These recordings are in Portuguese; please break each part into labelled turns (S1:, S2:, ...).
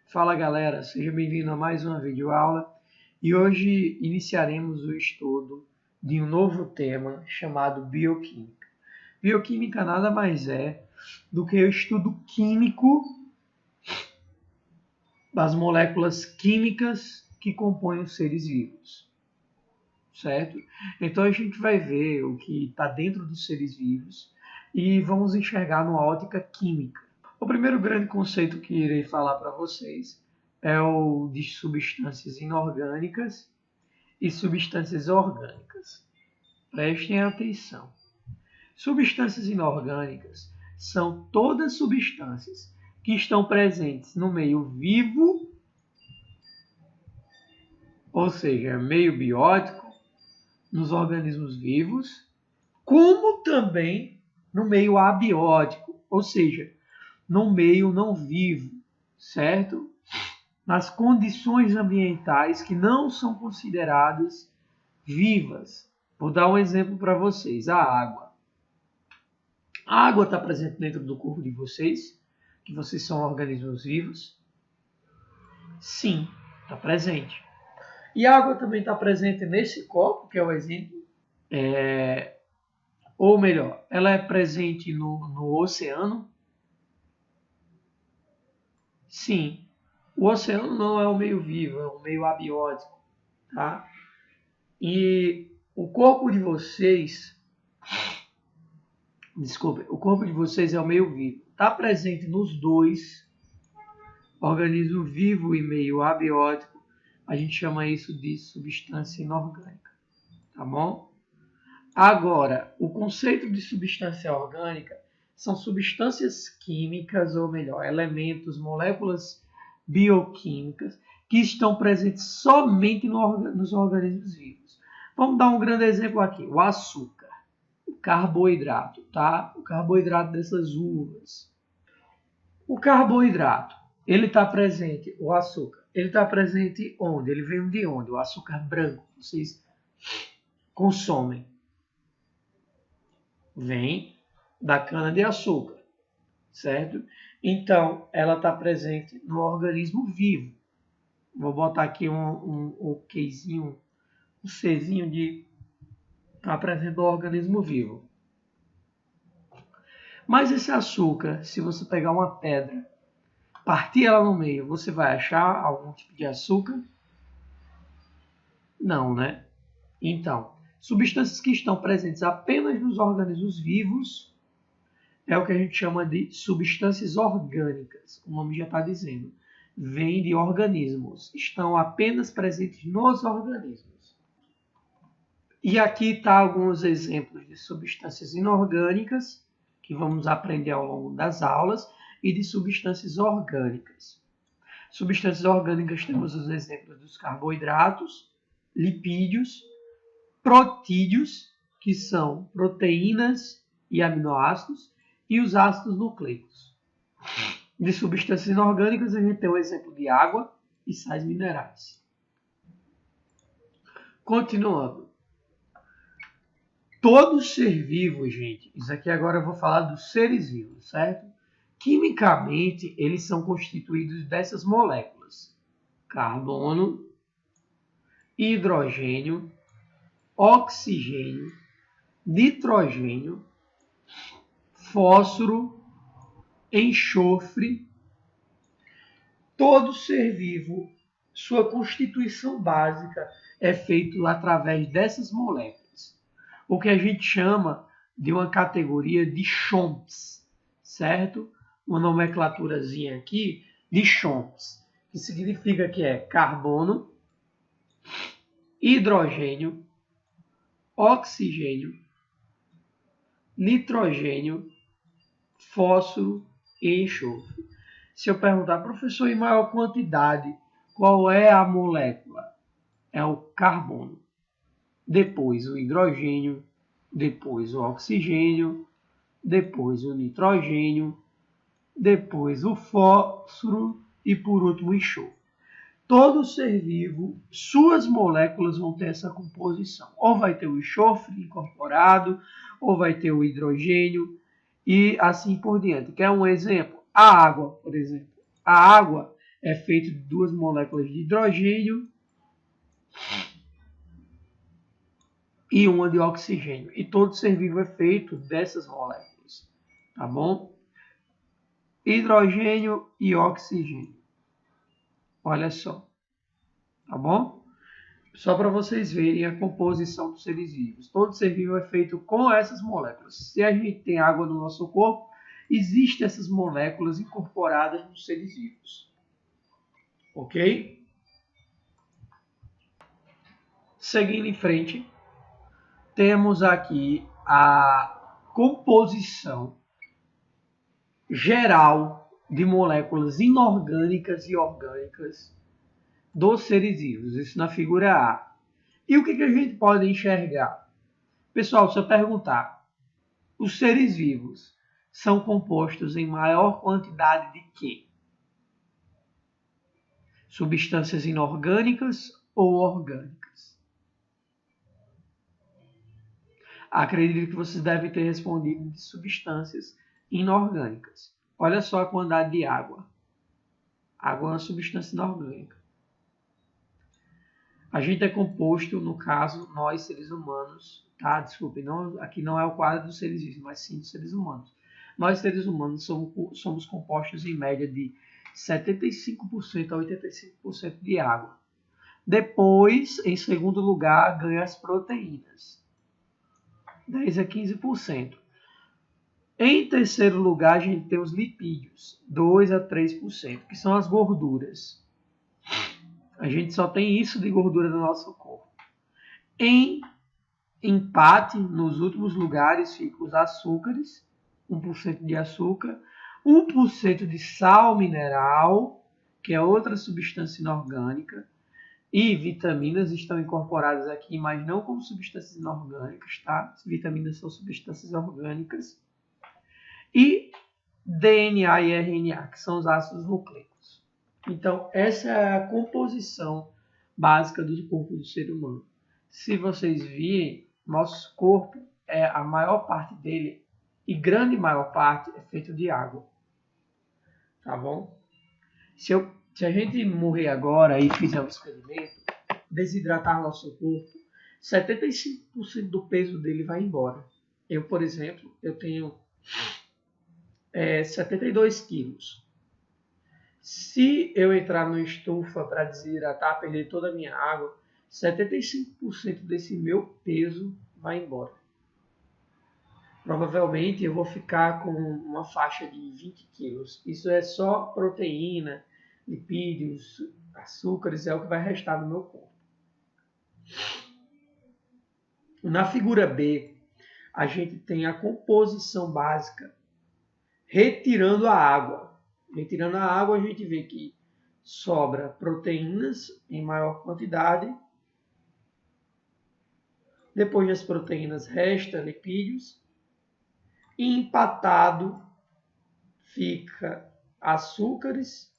S1: Fala galera, seja bem-vindo a mais uma videoaula e hoje iniciaremos o estudo de um novo tema chamado bioquímica. Bioquímica nada mais é do que o estudo químico das moléculas químicas que compõem os seres vivos, certo? Então a gente vai ver o que está dentro dos seres vivos e vamos enxergar numa ótica química. O primeiro grande conceito que irei falar para vocês é o de substâncias inorgânicas e substâncias orgânicas. Prestem atenção. Substâncias inorgânicas são todas substâncias que estão presentes no meio vivo, ou seja, meio biótico, nos organismos vivos, como também no meio abiótico, ou seja, no meio não vivo, certo? Nas condições ambientais que não são consideradas vivas. Vou dar um exemplo para vocês, a água. A água está presente dentro do corpo de vocês, que vocês são organismos vivos? Sim, está presente. E a água também está presente nesse copo, que é o exemplo. Ou melhor, ela é presente no oceano? Sim. O oceano não é um meio vivo, é um meio abiótico, tá? E o corpo de vocês, o corpo de vocês é o meio vivo. Está presente nos dois, organismo vivo e meio abiótico. A gente chama isso de substância inorgânica, tá bom? Agora, o conceito de substância orgânica são substâncias químicas, ou melhor, elementos, moléculas bioquímicas que estão presentes somente nos organismos vivos. Vamos dar um grande exemplo aqui, o açúcar, o carboidrato, tá? O carboidrato dessas uvas. O carboidrato, ele está presente, o açúcar, ele está presente onde? Ele vem de onde? O açúcar branco, vocês consomem. Vem da cana-de-açúcar, certo? Então, ela está presente no organismo vivo. Vou botar aqui um Qzinho, um Czinho de está presente no organismo vivo. Mas esse açúcar, se você pegar uma pedra, partir ela no meio, você vai achar algum tipo de açúcar? Não, né? Então, substâncias que estão presentes apenas nos organismos vivos é o que a gente chama de substâncias orgânicas. O nome já está dizendo. Vem de organismos. Estão apenas presentes nos organismos. E aqui está alguns exemplos de substâncias inorgânicas que vamos aprender ao longo das aulas e de substâncias orgânicas. Substâncias orgânicas temos os exemplos dos carboidratos, lipídios, protídeos, que são proteínas e aminoácidos, e os ácidos nucleicos. De substâncias inorgânicas, a gente tem o exemplo de água e sais minerais. Continuando. Todo ser vivo, gente, isso aqui agora eu vou falar dos seres vivos, certo? Quimicamente, eles são constituídos dessas moléculas: carbono, hidrogênio, oxigênio, nitrogênio, fósforo, enxofre. Todo ser vivo, sua constituição básica é feita através dessas moléculas, o que a gente chama de uma categoria de CHOMPs, certo? Uma nomenclaturazinha aqui de CHOMPs, que significa que é carbono, hidrogênio, oxigênio, nitrogênio, fósforo e enxofre. Se eu perguntar, professor, em maior quantidade, qual é a molécula? É o carbono. Depois o hidrogênio, depois o oxigênio, depois o nitrogênio, depois o fósforo e por último o enxofre. Todo ser vivo, suas moléculas vão ter essa composição. Ou vai ter o enxofre incorporado, ou vai ter o e assim por diante. Quer um exemplo? A água, por exemplo. A água é feito de 2 moléculas de hidrogênio e uma de oxigênio. E todo ser vivo é feito dessas moléculas, tá bom? Hidrogênio e oxigênio. Olha só, tá bom? Só para vocês verem a composição dos seres vivos. Todo ser vivo é feito com essas moléculas. Se a gente tem água no nosso corpo, existem essas moléculas incorporadas nos seres vivos. Ok? Seguindo em frente, temos aqui a composição geral de moléculas inorgânicas e orgânicas dos seres vivos. Isso na figura A. E o que a gente pode enxergar? Pessoal, se eu perguntar, os seres vivos são compostos em maior quantidade de quê? Substâncias inorgânicas ou orgânicas? Acredito que vocês devem ter respondido de substâncias inorgânicas. Olha só a quantidade de água. Água é uma substância inorgânica. A gente é composto, no caso, nós seres humanos, tá? Desculpe, não, aqui não é o quadro dos seres vivos, mas sim dos seres humanos. Nós seres humanos somos compostos em média de 75% a 85% de água. Depois, em segundo lugar, ganha as proteínas, 10 a 15%. Em terceiro lugar, a gente tem os lipídios, 2 a 3%, que são as gorduras. A gente só tem isso de gordura no nosso corpo. Em empate, nos últimos lugares, ficam os açúcares, 1% de açúcar, 1% de sal mineral, que é outra substância inorgânica, e vitaminas estão incorporadas aqui, mas não como substâncias inorgânicas, tá? As vitaminas são substâncias orgânicas. E DNA e RNA, que são os ácidos nucleicos. Então, essa é a composição básica do corpo do ser humano. Se vocês virem, nosso corpo, a maior parte dele, e grande maior parte, é feito de água. Tá bom? Se a gente morrer agora e fizer um experimento, desidratar nosso corpo, 75% do peso dele vai embora. Eu, por exemplo, eu tenho 72 quilos. Se eu entrar no estufa para desidratar, perder toda a minha água, 75% desse meu peso vai embora. Provavelmente eu vou ficar com uma faixa de 20 quilos. Isso é só proteína, lipídios, açúcares, é o que vai restar no meu corpo. Na figura B, a gente tem a composição básica, retirando a água. Retirando a água, a gente vê que sobra proteínas em maior quantidade. Depois das proteínas, resta lipídios. E empatado fica açúcares,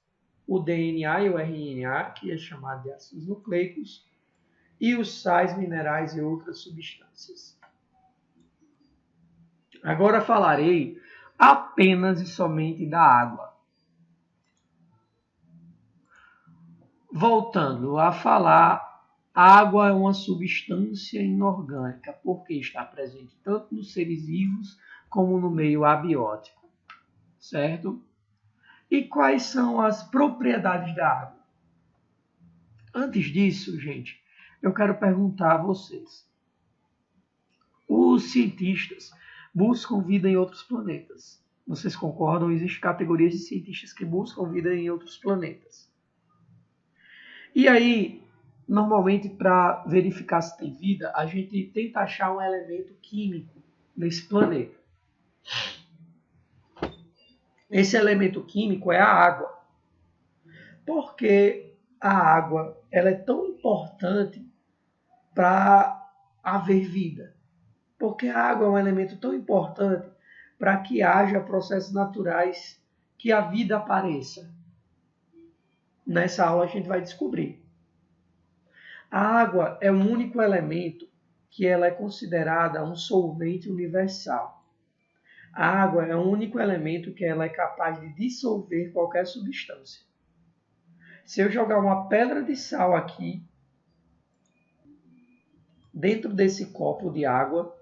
S1: o DNA e o RNA, que é chamado de ácidos nucleicos, e os sais minerais e outras substâncias. Agora falarei apenas e somente da água. Voltando a falar, a água é uma substância inorgânica, porque está presente tanto nos seres vivos como no meio abiótico, certo? E quais são as propriedades da água? Antes disso, gente, eu quero perguntar a vocês. Os cientistas buscam vida em outros planetas. Vocês concordam? Existem categorias de cientistas que buscam vida em outros planetas. E aí, normalmente, para verificar se tem vida, a gente tenta achar um elemento químico nesse planeta. Esse elemento químico é a água. Por que a água ela é tão importante para haver vida? Porque a água é um elemento tão importante para que haja processos naturais que a vida apareça. Nessa aula a gente vai descobrir. A água é o único elemento que ela é considerada um solvente universal. A água é o único elemento que ela é capaz de dissolver qualquer substância. Se eu jogar uma pedra de sal aqui, dentro desse copo de água,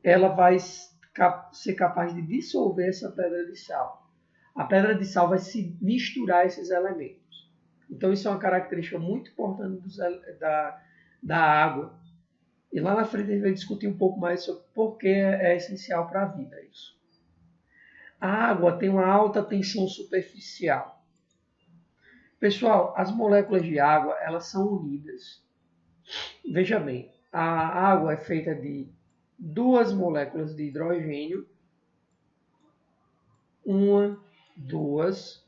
S1: ela vai ser capaz de dissolver essa pedra de sal. A pedra de sal vai se misturar a esses elementos. Então isso é uma característica muito importante da água. E lá na frente a gente vai discutir um pouco mais sobre por que é essencial para a vida isso. A água tem uma alta tensão superficial. Pessoal, as moléculas de água, elas são unidas. Veja bem, a água é feita de duas moléculas de hidrogênio, duas,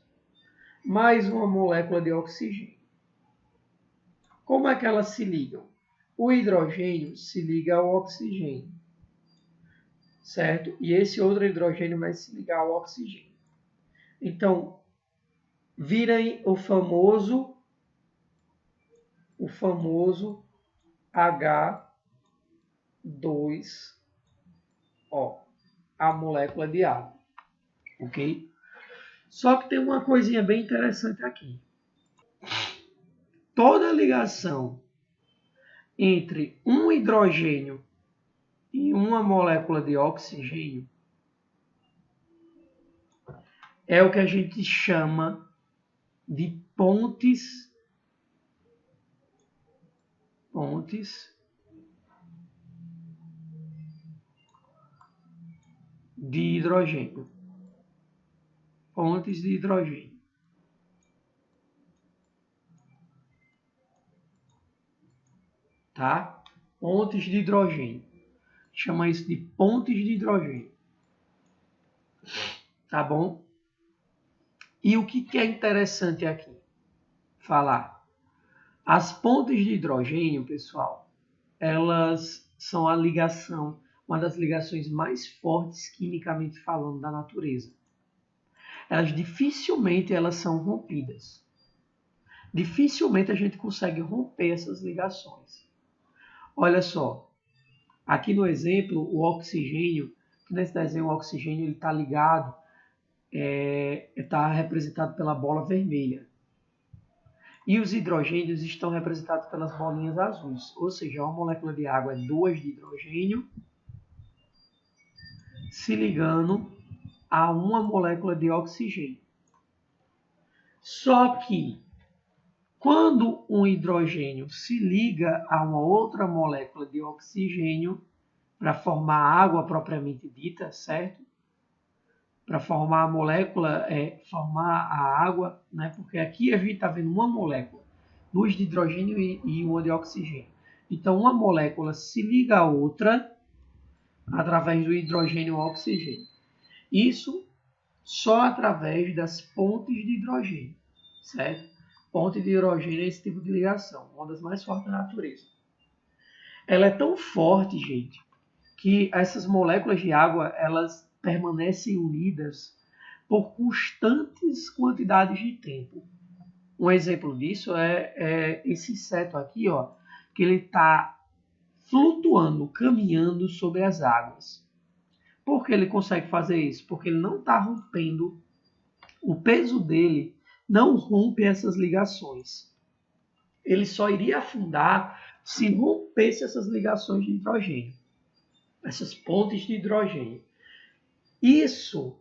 S1: mais uma molécula de oxigênio. Como é que elas se ligam? O hidrogênio se liga ao oxigênio, certo? E esse outro hidrogênio vai se ligar ao oxigênio. Então, vira o famoso H2O, a molécula de água, ok? Só que tem uma coisinha bem interessante aqui. Toda ligação entre um hidrogênio e uma molécula de oxigênio é o que a gente chama de pontes de hidrogênio. Pontes de hidrogênio. Tá? Pontes de hidrogênio. Chama isso de pontes de hidrogênio. Tá bom? E o que é interessante aqui falar? As pontes de hidrogênio, pessoal, elas são a ligação, uma das ligações mais fortes quimicamente falando da natureza. Elas dificilmente elas são rompidas. Dificilmente a gente consegue romper essas ligações. Olha só, aqui no exemplo, o oxigênio, nesse desenho o oxigênio está ligado, está representado pela bola vermelha. E os hidrogênios estão representados pelas bolinhas azuis. Ou seja, uma molécula de água é 2 de hidrogênio se ligando a uma molécula de oxigênio. Só que, quando um hidrogênio se liga a uma outra molécula de oxigênio para formar a água propriamente dita, certo? Para formar a molécula, formar a água, né? Porque aqui a gente está vendo uma molécula, 2 de hidrogênio e uma de oxigênio. Então, uma molécula se liga a outra através do hidrogênio e oxigênio. Isso só através das pontes de hidrogênio, certo? Ponte de hidrogênio é esse tipo de ligação, uma das mais fortes da natureza. Ela é tão forte, gente, que essas moléculas de água, elas permanecem unidas por constantes quantidades de tempo. Um exemplo disso é esse inseto aqui, ó, que ele está flutuando, caminhando sobre as águas. Por que ele consegue fazer isso? Porque ele não está rompendo, o peso dele não rompe essas ligações. Ele só iria afundar se rompesse essas ligações de hidrogênio, essas pontes de hidrogênio. Isso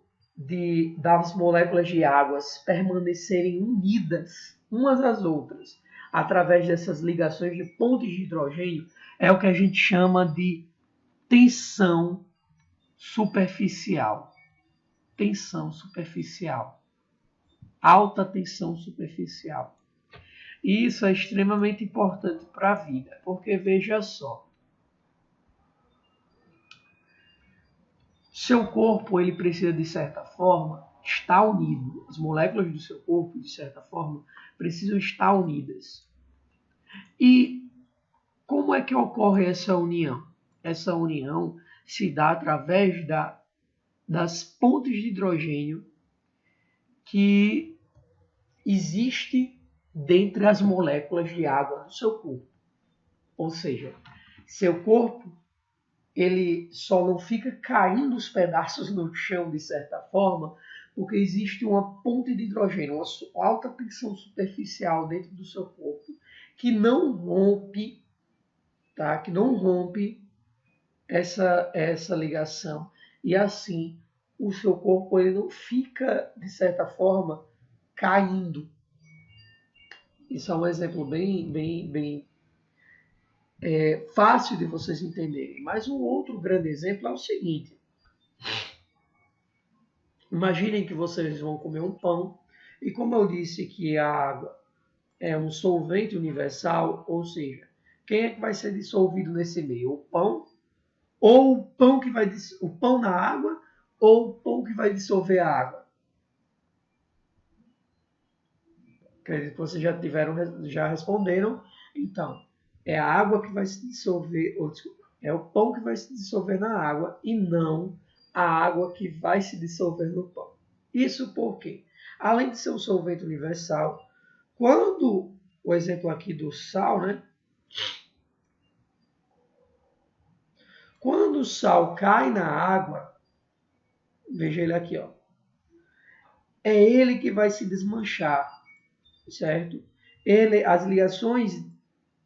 S1: das moléculas de águas permanecerem unidas umas às outras através dessas ligações de pontes de hidrogênio é o que a gente chama de tensão superficial. Tensão superficial. Alta tensão superficial. E isso é extremamente importante para a vida, porque veja só, seu corpo ele precisa de certa forma estar unido. As moléculas do seu corpo, de certa forma, precisam estar unidas. E como é que ocorre essa união? Essa união se dá através das pontes de hidrogênio que existe dentre as moléculas de água do seu corpo. Ou seja, seu corpo ele só não fica caindo os pedaços no chão de certa forma Porque existe uma ponte de hidrogênio, uma alta tensão superficial dentro do seu corpo que não rompe, tá? Que não rompe essa ligação. E assim, o seu corpo ele não fica, de certa forma, caindo. Isso é um exemplo bem fácil de vocês entenderem. Mas um outro grande exemplo é o seguinte. Imaginem que vocês vão comer um pão e como eu disse que a água é um solvente universal, ou seja, quem é que vai ser dissolvido nesse meio? O pão? Ou o pão na água? Ou o pão que vai dissolver a água? Acredito que vocês já responderam. Então, é a água que vai se dissolver, ou desculpa, é o pão que vai se dissolver na água e não a água que vai se dissolver no pão. Isso porque, além de ser um solvente universal, quando o exemplo aqui do sal, né? Quando o sal cai na água, veja ele aqui, ó. É ele que vai se desmanchar, certo? As ligações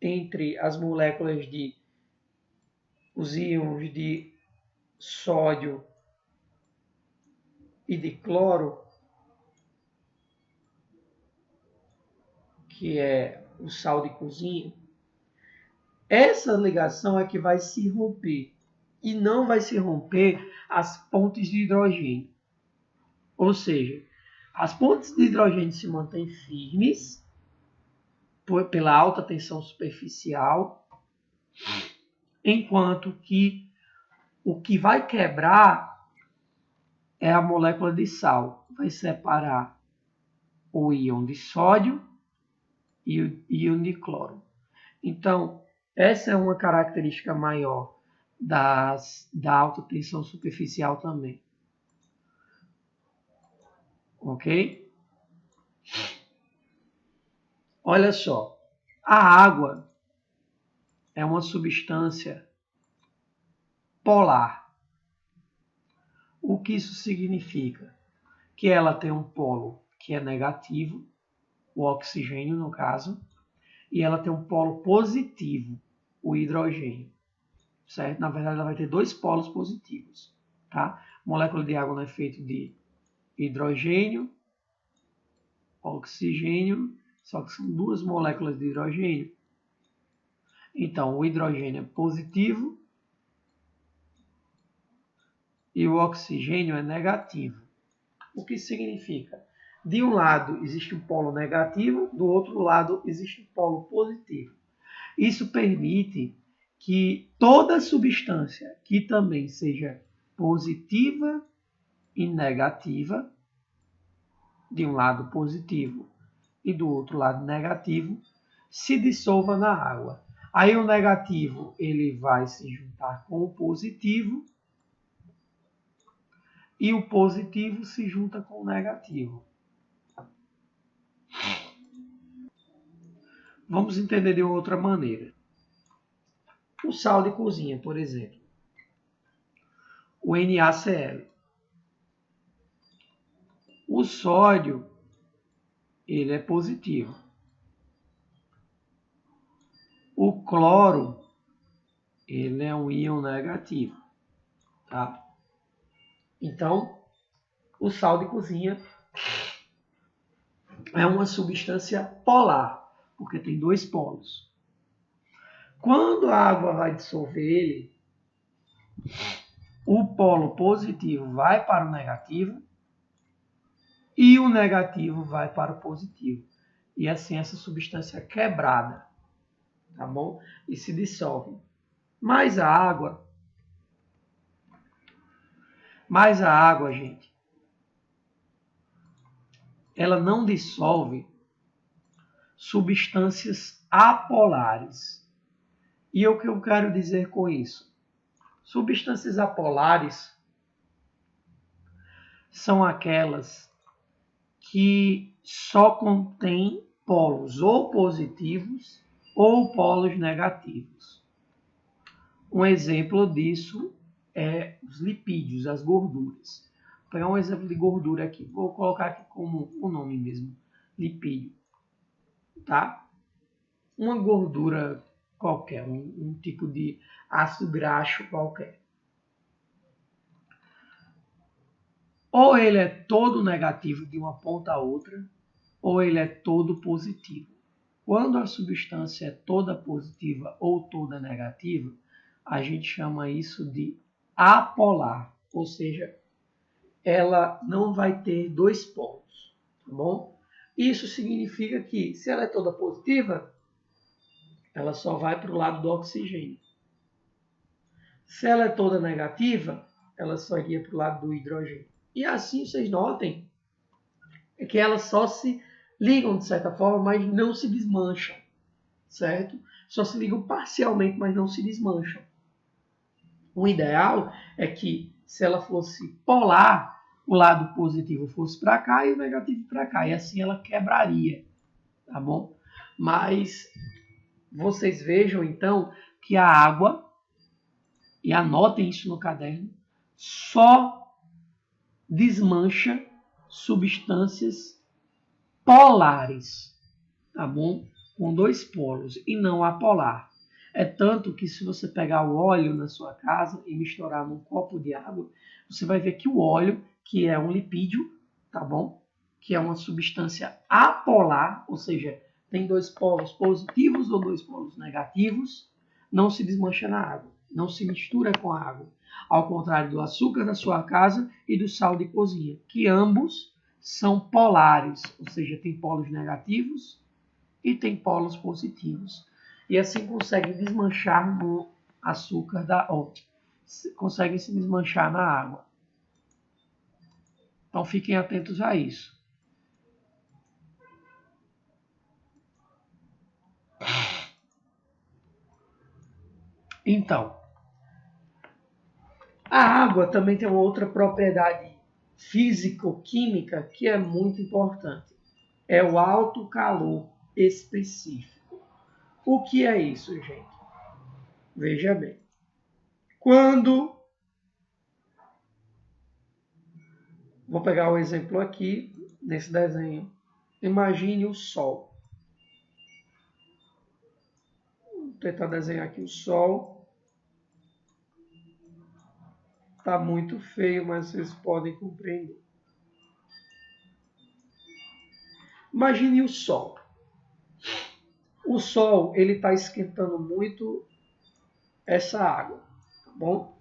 S1: entre as moléculas de os íons de sódio e de cloro, que é o sal de cozinha, essa ligação é que vai se romper e não vai se romper as pontes de hidrogênio. Ou seja, as pontes de hidrogênio se mantêm firmes pela alta tensão superficial, enquanto que o que vai quebrar é a molécula de sal. Vai separar o íon de sódio e o íon de cloro. Então, essa é uma característica maior da alta tensão superficial também. Ok? Olha só, a água é uma substância polar. O que isso significa? Que ela tem um polo que é negativo, o oxigênio no caso, e ela tem um polo positivo, o hidrogênio, certo? Na verdade, ela vai ter dois polos positivos, tá? A molécula de água não é feita de hidrogênio, oxigênio, só que são duas moléculas de hidrogênio. Então, o hidrogênio é positivo e o oxigênio é negativo. O que significa? De um lado existe um polo negativo, do outro lado existe um polo positivo. Isso permite que toda substância que também seja positiva e negativa, de um lado positivo e do outro lado negativo, se dissolva na água. Aí o negativo ele vai se juntar com o positivo e o positivo se junta com o negativo. Vamos entender de outra maneira. O sal de cozinha, por exemplo, o NaCl. O sódio, ele é positivo. O cloro, ele é um íon negativo, tá? Então, o sal de cozinha é uma substância polar, porque tem dois polos. Quando a água vai dissolver ele, o polo positivo vai para o negativo e o negativo vai para o positivo. E assim essa substância é quebrada, tá bom? E se dissolve. Mas a água, gente, ela não dissolve substâncias apolares. E o que eu quero dizer com isso? Substâncias apolares são aquelas que só contêm polos ou positivos ou polos negativos. Um exemplo disso é os lipídios, as gorduras. Vou pegar um exemplo de gordura aqui. Vou colocar aqui como o nome mesmo, lipídio. Tá? Uma gordura qualquer, um tipo de ácido graxo qualquer. Ou ele é todo negativo de uma ponta a outra, ou ele é todo positivo. Quando a substância é toda positiva ou toda negativa, a gente chama isso de apolar, ou seja, ela não vai ter dois polos, tá bom? Isso significa que, se ela é toda positiva, ela só vai para o lado do oxigênio. Se ela é toda negativa, ela só iria para o lado do hidrogênio. E assim vocês notem que elas só se ligam de certa forma, mas não se desmancham, certo? Só se ligam parcialmente, mas não se desmancham. O ideal é que, se ela fosse polar, o lado positivo fosse para cá e o negativo para cá, e assim ela quebraria, tá bom? Mas vocês vejam então que a água, e anotem isso no caderno, só desmancha substâncias polares, tá bom? Com dois polos e não apolar. É tanto que, se você pegar o óleo na sua casa e misturar num copo de água, você vai ver que o óleo, que é um lipídio, tá bom? Que é uma substância apolar, ou seja, tem dois polos positivos ou dois polos negativos, não se desmancha na água, não se mistura com a água. Ao contrário do açúcar da sua casa e do sal de cozinha, que ambos são polares, ou seja, tem polos negativos e tem polos positivos. E assim conseguem desmanchar no açúcar conseguem se desmanchar na água. Então fiquem atentos a isso. Então, a água também tem uma outra propriedade físico-química que é muito importante. É o alto calor específico. O que é isso, gente? Veja bem. Vou pegar o exemplo aqui, nesse desenho. Imagine o Sol. Vou tentar desenhar aqui o Sol. Está muito feio, mas vocês podem compreender. Imagine o Sol. O Sol, ele está esquentando muito essa água, tá bom?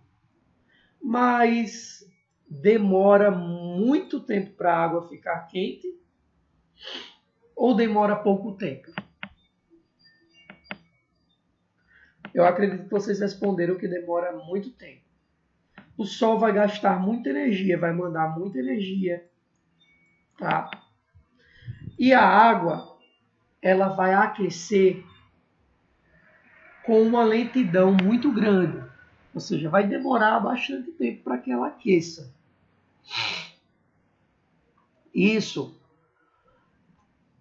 S1: Mas demora muito tempo para a água ficar quente ou demora pouco tempo? Eu acredito que vocês responderam que demora muito tempo. O Sol vai gastar muita energia, vai mandar muita energia, tá? E a água, ela vai aquecer com uma lentidão muito grande. Ou seja, vai demorar bastante tempo para que ela aqueça. Isso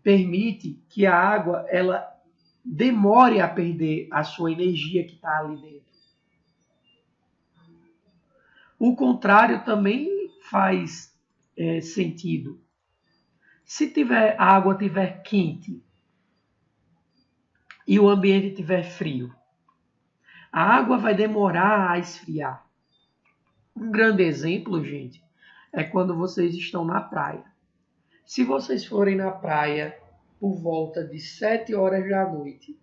S1: permite que a água ela demore a perder a sua energia que está ali dentro. O contrário também faz sentido. Se a água estiver quente e o ambiente estiver frio, a água vai demorar a esfriar. Um grande exemplo, gente, é quando vocês estão na praia. Se vocês forem na praia por volta de 7 horas da noite,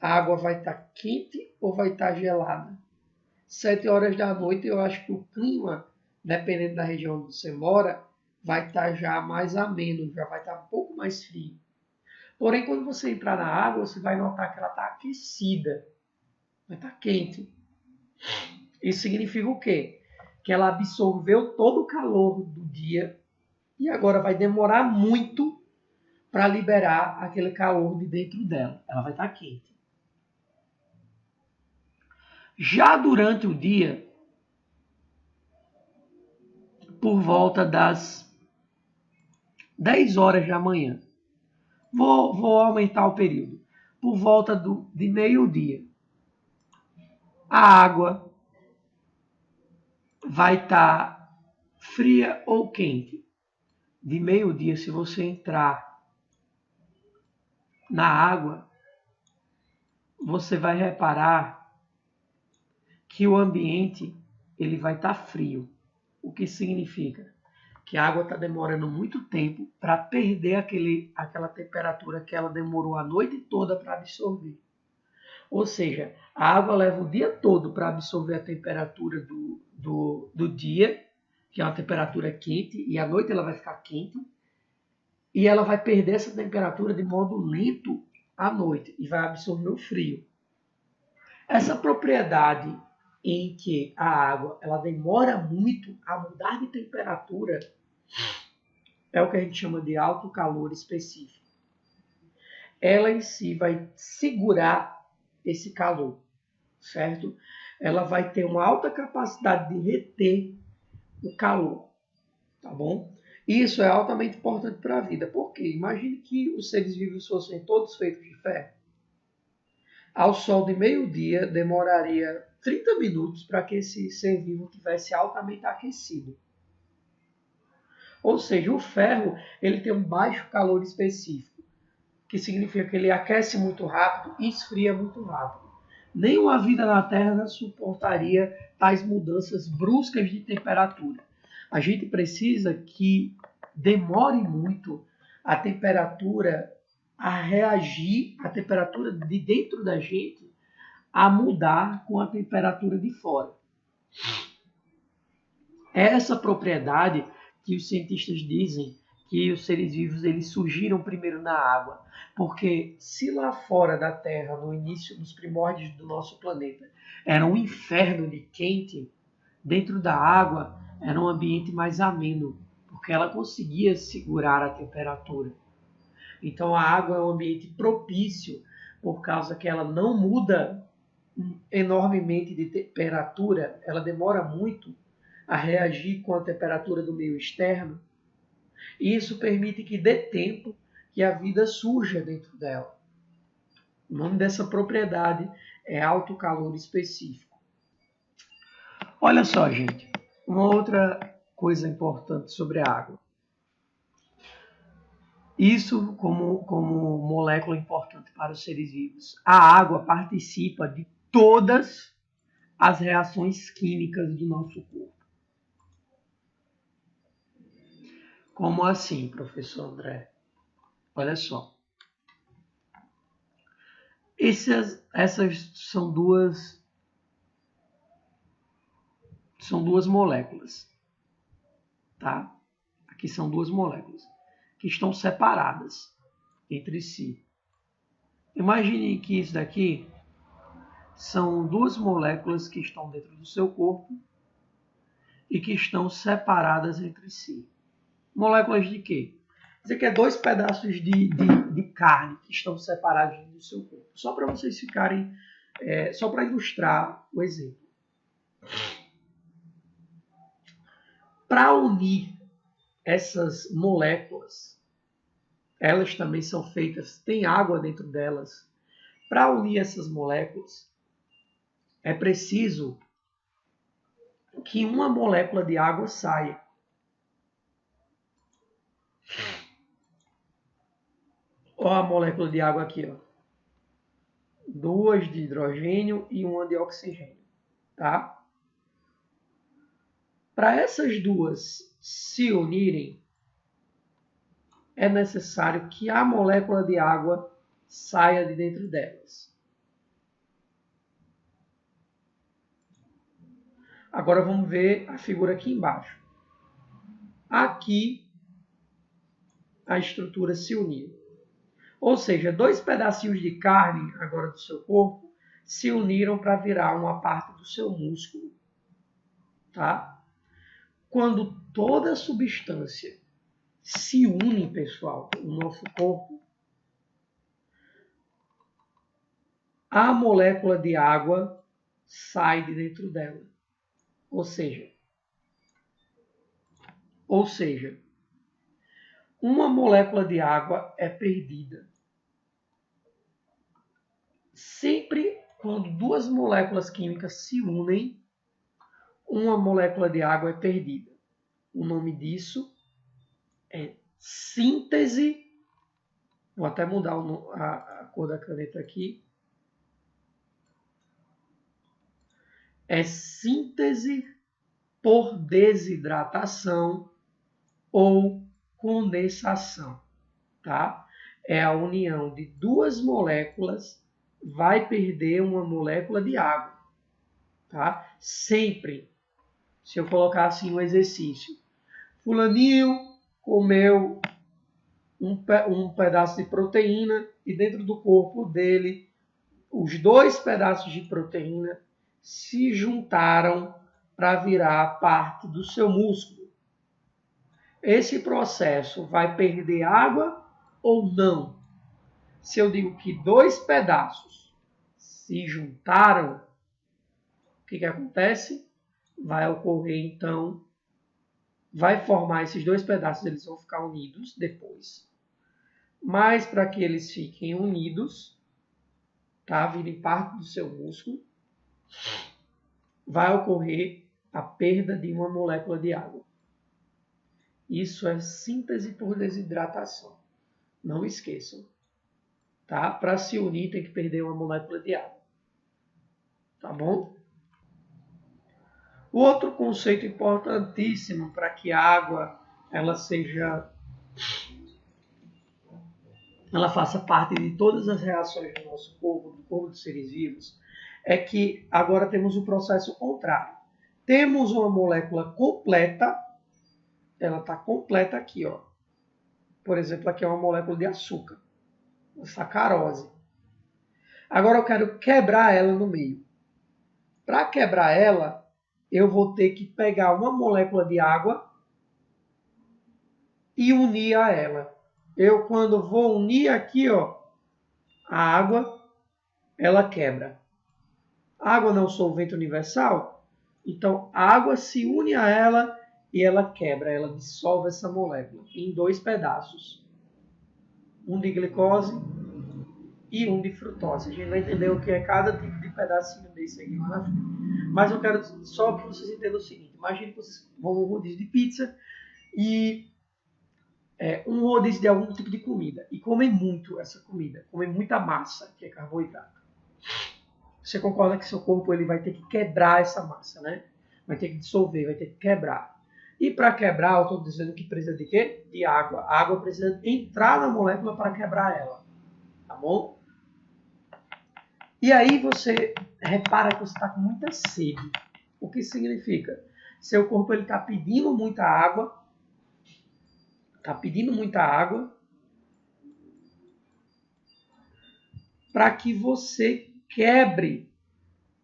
S1: a água vai estar quente ou vai estar gelada? 7 horas da noite, eu acho que o clima, dependendo da região onde você mora, vai estar já mais ameno, já vai estar um pouco mais frio. Porém, quando você entrar na água, você vai notar que ela está aquecida, vai estar quente. Isso significa o quê? Que ela absorveu todo o calor do dia e agora vai demorar muito para liberar aquele calor de dentro dela. Ela vai estar quente. Já durante o dia, por volta das 10 horas da manhã, vou aumentar o período, por volta de meio-dia, a água vai estar fria ou quente. De meio-dia, se você entrar na água, você vai reparar que o ambiente ele vai estar frio. O que significa que a água está demorando muito tempo para perder aquela temperatura que ela demorou a noite toda para absorver. Ou seja, a água leva o dia todo para absorver a temperatura do dia, que é uma temperatura quente, e à noite ela vai ficar quente, e ela vai perder essa temperatura de modo lento à noite e vai absorver o frio. Essa propriedade em que a água ela demora muito a mudar de temperatura é o que a gente chama de alto calor específico. Ela em si vai segurar esse calor, certo? Ela vai ter uma alta capacidade de reter o calor, tá bom? Isso é altamente importante para a vida, porque imagine que os seres vivos fossem todos feitos de ferro. Ao sol de meio-dia demoraria 30 minutos para que esse ser vivo tivesse altamente aquecido. Ou seja, o ferro ele tem um baixo calor específico, que significa que ele aquece muito rápido e esfria muito rápido. Nenhuma vida na Terra suportaria tais mudanças bruscas de temperatura. A gente precisa que demore muito a temperatura a reagir, a temperatura de dentro da gente, a mudar com a temperatura de fora. É essa propriedade que os cientistas dizem que os seres vivos eles surgiram primeiro na água, porque se lá fora da Terra, no início dos primórdios do nosso planeta, era um inferno de quente, dentro da água era um ambiente mais ameno, porque ela conseguia segurar a temperatura. Então a água é um ambiente propício, por causa que ela não muda enormemente de temperatura, ela demora muito a reagir com a temperatura do meio externo, e isso permite que dê tempo que a vida surja dentro dela. O nome dessa propriedade é alto calor específico. Olha só, gente, uma outra coisa importante sobre a água. Isso como molécula importante para os seres vivos. A água participa de todas as reações químicas do nosso corpo. Como assim, professor André? Olha só. Essas são duas moléculas, tá? Aqui são duas moléculas que estão separadas entre si. Imagine que isso daqui são duas moléculas que estão dentro do seu corpo e que estão separadas entre si. Moléculas de quê? Isso aqui é dois pedaços de carne que estão separados do seu corpo. Só para vocês ficarem, só para ilustrar o exemplo. Para unir essas moléculas, elas também são feitas, tem água dentro delas. Para unir essas moléculas, é preciso que uma molécula de água saia. Olha a molécula de água aqui, ó. Duas de hidrogênio e uma de oxigênio, tá? Para essas duas se unirem, é necessário que a molécula de água saia de dentro delas. Agora vamos ver a figura aqui embaixo. Aqui a estrutura se uniu. Ou seja, dois pedacinhos de carne agora do seu corpo se uniram para virar uma parte do seu músculo. Tá? Quando toda a substância se une, pessoal, no nosso corpo, a molécula de água sai de dentro dela. Ou seja, uma molécula de água é perdida. Sempre quando duas moléculas químicas se unem, uma molécula de água é perdida. O nome disso é síntese. Vou até mudar a cor da caneta aqui. É síntese por desidratação ou condensação, tá? É a união de duas moléculas, vai perder uma molécula de água, tá? Sempre, se eu colocar assim um exercício, fulaninho comeu um pedaço de proteína e dentro do corpo dele, os dois pedaços de proteína se juntaram para virar parte do seu músculo. Esse processo vai perder água ou não? Se eu digo que dois pedaços se juntaram, o que acontece? Vai ocorrer, então, vai formar esses dois pedaços, eles vão ficar unidos depois. Mas para que eles fiquem unidos, tá? Virem parte do seu músculo, vai ocorrer a perda de uma molécula de água. Isso é síntese por desidratação. Não esqueçam. Tá? Para se unir tem que perder uma molécula de água. Tá bom? O outro conceito importantíssimo para que a água ela faça parte de todas as reações do nosso corpo, do corpo dos seres vivos, é que agora temos o processo contrário. Temos uma molécula completa, ela está completa aqui, ó. Por exemplo, aqui é uma molécula de açúcar, sacarose. Agora eu quero quebrar ela no meio. Para quebrar ela, eu vou ter que pegar uma molécula de água e unir a ela. Eu, quando vou unir aqui, ó, a água, ela quebra. A água não é um solvente universal, então a água se une a ela e ela quebra, ela dissolve essa molécula em dois pedaços. Um de glicose e um de frutose. A gente vai entender o que é cada tipo de pedacinho desse aqui lá na frente. Mas eu quero só que vocês entendam o seguinte. Imagine que vocês vão a um rodízio de pizza e um rodízio de algum tipo de comida. E comem muito essa comida. Comem muita massa, que é carboidrato. Você concorda que seu corpo ele vai ter que quebrar essa massa, né? Vai ter que dissolver, vai ter que quebrar. E para quebrar, eu estou dizendo que precisa de quê? De água. A água precisa entrar na molécula para quebrar ela. Tá bom? E aí você repara que você está com muita sede. O que significa? Seu corpo está pedindo muita água. Está pedindo muita água para que você quebre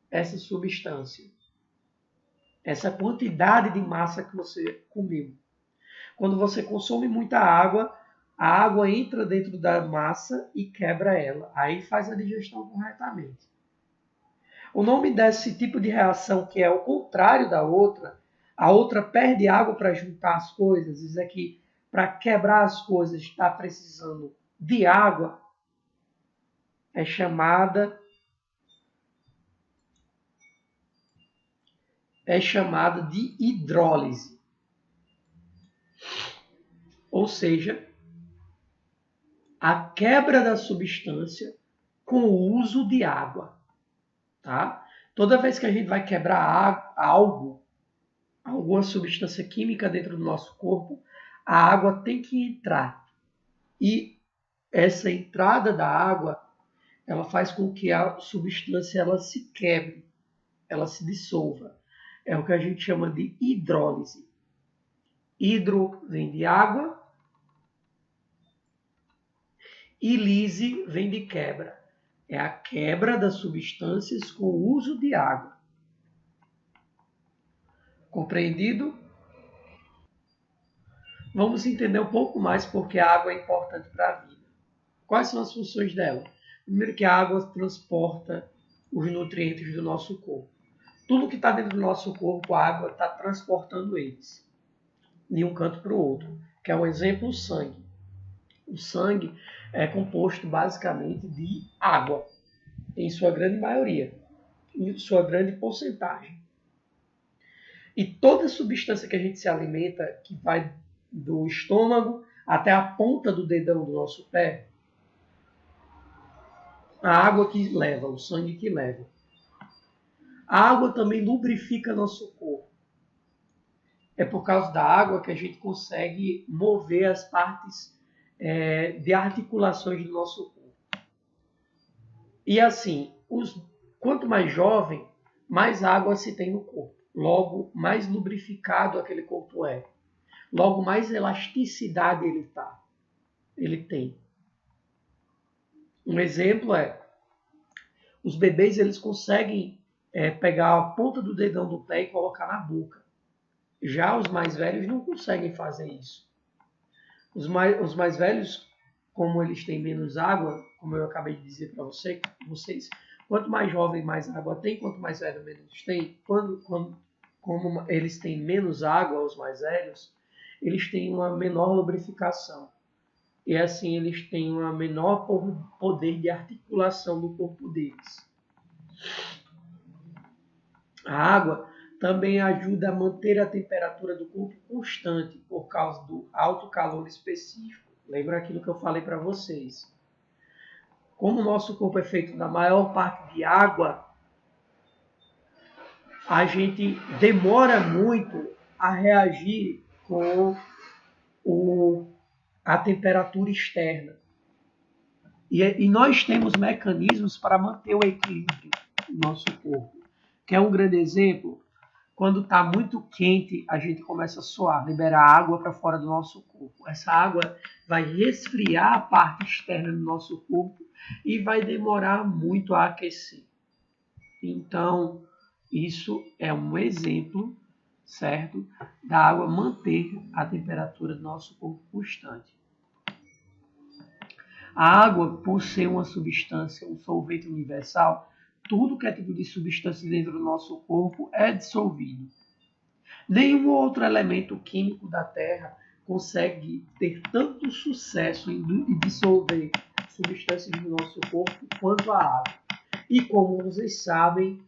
S1: essa substância. Essa quantidade de massa que você comeu. Quando você consome muita água, a água entra dentro da massa e quebra ela. Aí faz a digestão corretamente. O nome desse tipo de reação, que é o contrário da outra, a outra perde água para juntar as coisas, isso é que para quebrar as coisas está precisando de água, é chamada de hidrólise. Ou seja, a quebra da substância com o uso de água. Tá? Toda vez que a gente vai quebrar algo, alguma substância química dentro do nosso corpo, a água tem que entrar. E essa entrada da água, ela faz com que a substância ela se quebre, ela se dissolva. É o que a gente chama de hidrólise. Hidro vem de água e lise vem de quebra. É a quebra das substâncias com o uso de água. Compreendido? Vamos entender um pouco mais porque a água é importante para a vida. Quais são as funções dela? Primeiro que a água transporta os nutrientes do nosso corpo. Tudo que está dentro do nosso corpo, a água está transportando eles de um canto para o outro. Que é um exemplo, o sangue. O sangue é composto basicamente de água, em sua grande maioria, em sua grande porcentagem. E toda substância que a gente se alimenta, que vai do estômago até a ponta do dedão do nosso pé, a água que leva, o sangue que leva. A água também lubrifica nosso corpo. É por causa da água que a gente consegue mover as partes de articulações do nosso corpo. E assim, quanto mais jovem, mais água se tem no corpo. Logo, mais lubrificado aquele corpo é. Logo, mais elasticidade ele tem. Um exemplo é, os bebês eles conseguem pegar a ponta do dedão do pé e colocar na boca. Já os mais velhos não conseguem fazer isso. Os mais velhos, como eles têm menos água, como eu acabei de dizer para vocês, quanto mais jovem, mais água tem, quanto mais velho, menos tem. Como eles têm menos água, os mais velhos, eles têm uma menor lubrificação. E assim eles têm um menor poder de articulação do corpo deles. A água também ajuda a manter a temperatura do corpo constante por causa do alto calor específico. Lembra aquilo que eu falei para vocês. Como o nosso corpo é feito na maior parte de água, a gente demora muito a reagir com a temperatura externa. E nós temos mecanismos para manter o equilíbrio do nosso corpo. Quer um grande exemplo? Quando está muito quente, a gente começa a suar, liberar água para fora do nosso corpo. Essa água vai resfriar a parte externa do nosso corpo e vai demorar muito a aquecer. Então, isso é um exemplo, certo, da água manter a temperatura do nosso corpo constante. A água, por ser uma substância, um solvente universal, tudo que é tipo de substância dentro do nosso corpo é dissolvido. Nenhum outro elemento químico da Terra consegue ter tanto sucesso em dissolver substâncias do nosso corpo quanto a água. E como vocês sabem,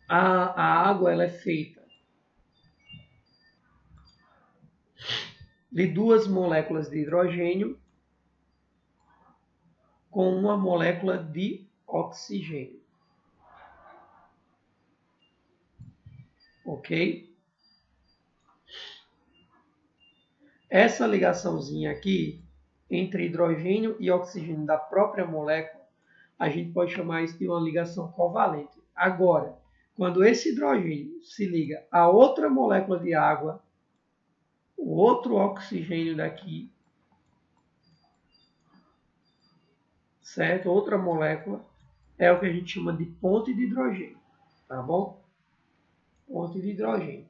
S1: a água ela é feita de duas moléculas de hidrogênio com uma molécula de oxigênio. Ok? Essa ligaçãozinha aqui entre hidrogênio e oxigênio da própria molécula, a gente pode chamar isso de uma ligação covalente. Agora, quando esse hidrogênio se liga a outra molécula de água, o outro oxigênio daqui, certo? Outra molécula, é o que a gente chama de ponte de hidrogênio, tá bom? Ponte de hidrogênio.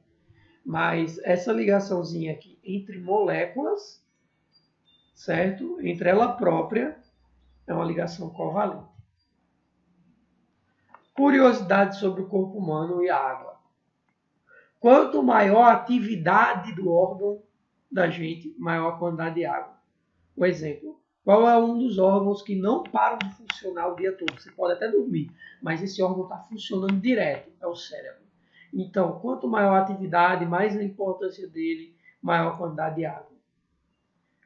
S1: Mas essa ligaçãozinha aqui entre moléculas, certo? Entre ela própria, é uma ligação covalente. Curiosidade sobre o corpo humano e a água. Quanto maior a atividade do órgão da gente, maior a quantidade de água. Por exemplo, qual é um dos órgãos que não param de funcionar o dia todo? Você pode até dormir, mas esse órgão está funcionando direto, é o cérebro. Então, quanto maior a atividade, mais a importância dele, maior a quantidade de água.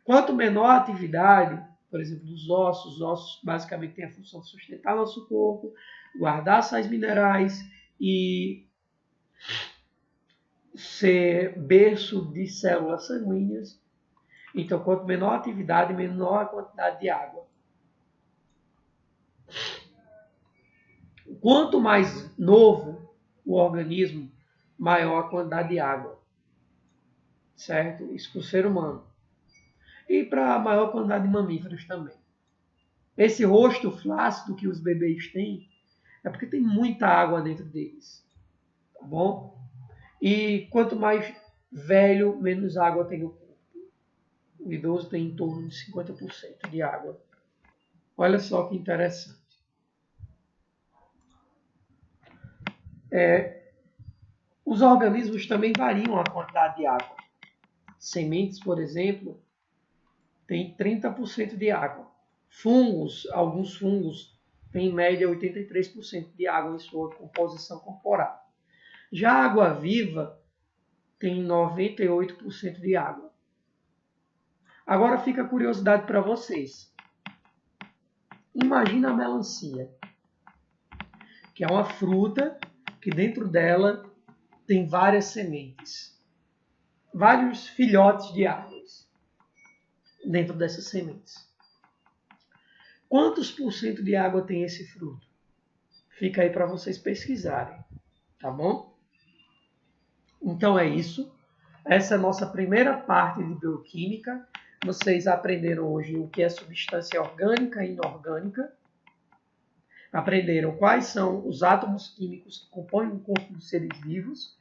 S1: Quanto menor a atividade, por exemplo, dos ossos, os ossos basicamente têm a função de sustentar nosso corpo, guardar sais minerais e ser berço de células sanguíneas. Então, quanto menor a atividade, menor a quantidade de água. Quanto mais novo o organismo, maior a quantidade de água. Certo? Isso para o ser humano. E para a maior quantidade de mamíferos também. Esse rosto flácido que os bebês têm é porque tem muita água dentro deles. Tá bom? E quanto mais velho, menos água tem no corpo. O idoso tem em torno de 50% de água. Olha só que interessante. Os organismos também variam a quantidade de água. Sementes, por exemplo, têm 30% de água. Alguns fungos têm em média 83% de água em sua composição corporal. Já a água viva tem 98% de água. Agora fica a curiosidade para vocês. Imagina a melancia, que é uma fruta que dentro dela tem várias sementes, vários filhotes de árvores dentro dessas sementes. Quantos por cento de água tem esse fruto? Fica aí para vocês pesquisarem, tá bom? Então é isso. Essa é a nossa primeira parte de bioquímica. Vocês aprenderam hoje o que é substância orgânica e inorgânica. Aprenderam quais são os átomos químicos que compõem o corpo dos seres vivos,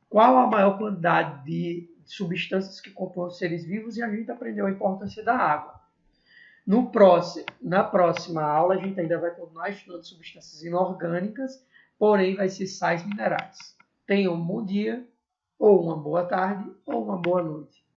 S1: qual a maior quantidade de substâncias que compõem os seres vivos, e a gente aprendeu a importância da água. Na próxima aula, a gente ainda vai continuar estudando substâncias inorgânicas, porém vai ser sais minerais. Tenham um bom dia, ou uma boa tarde, ou uma boa noite.